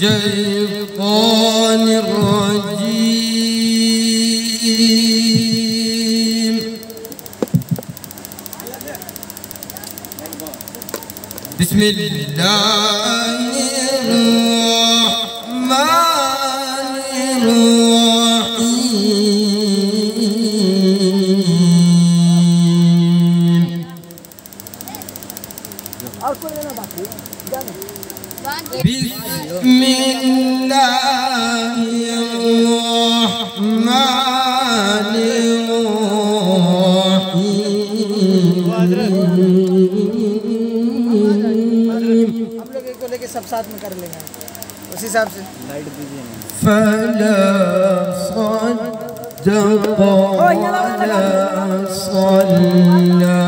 الشيطان الرجيم. بسم الله الرحمن الرحيم. بسم الله الرحمن الرحيم. हम लोग एक को लेके सब साथ में कर लेंगे उस हिसाब से। लाइट दीजिए। فلا صدق ولا صلى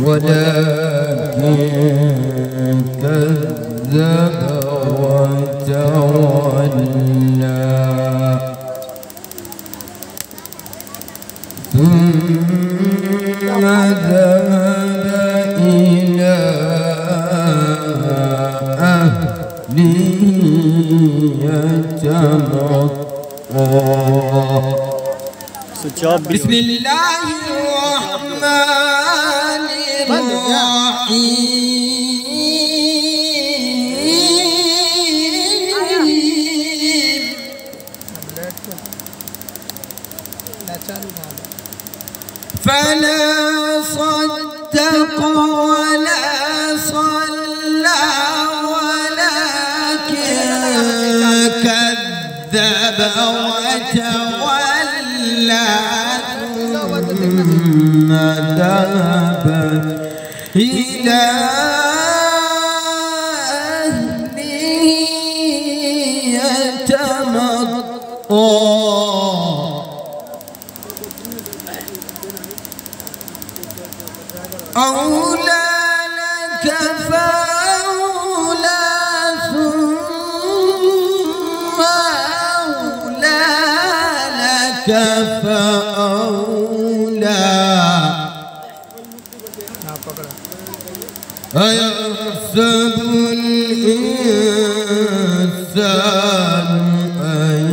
ولكن كذب وتولى ثم ذهب إلى أهله يتمطى. بسم الله الرحمن الرحيم. فلا صدق ولا صلى ولكن كذب وتولى ثم ذهب إلى أهله يتمطى. أولى لك فأولى ثم أولى لك فأولى. أيحسب الإنسان أن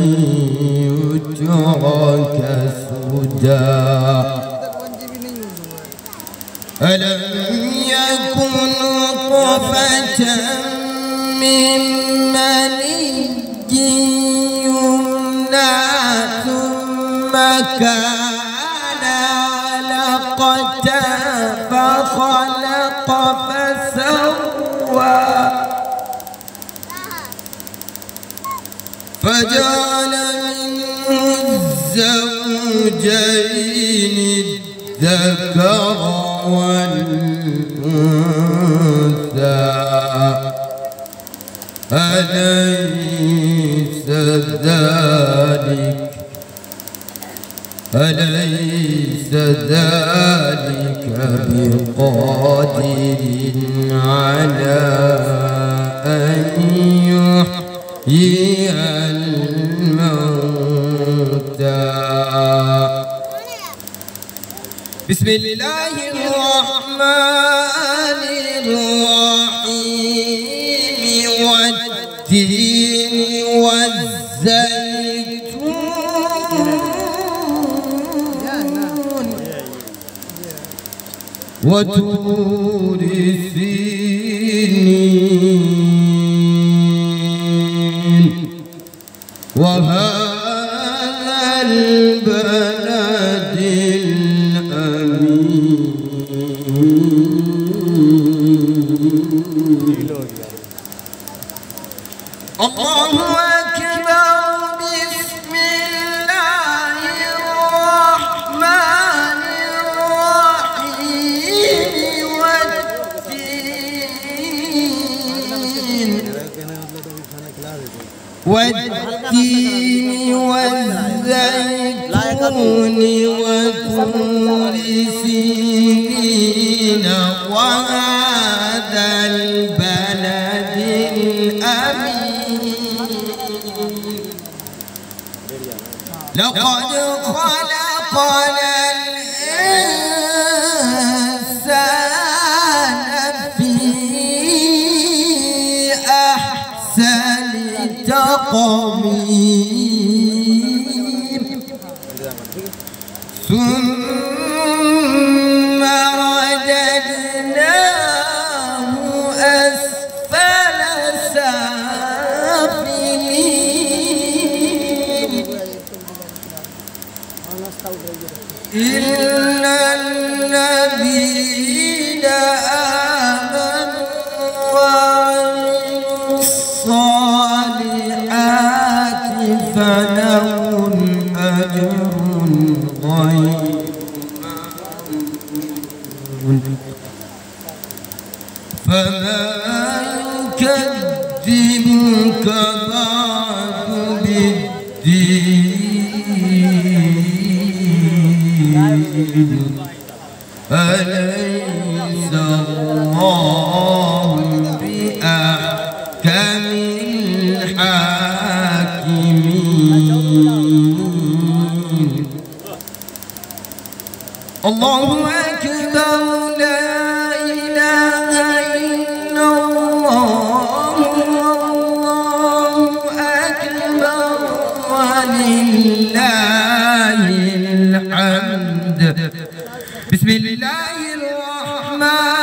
يترك سدى ألم يكن نطفة من مني يمنى ثم كان علقة فخلق فسوى فجعل منه الزوجين الذكر والأنثى أليس ذلك بقادر على أن يحيي الموتى. بسم الله الرحمن الرحيم. والتين والزيتون وطور سينين وهذا البلد الأمين. الله أكبر. بسم الله الرحمن الرحيم. والتين والزيتون وطور سينين وهذا البلد الأمين. لقد خلقنا الإنسان في سقمين ثم رددناه أسفل سافلين إلا الذين آمنوا وعملوا الصالحات فلهم أجر غير ممنون فما يكذبك بعد بالدين أليس الله بأحكم الحاكمين الله أكبر لا إله إلا الله والله أكبر ولله الحمد بسم الله الرحمن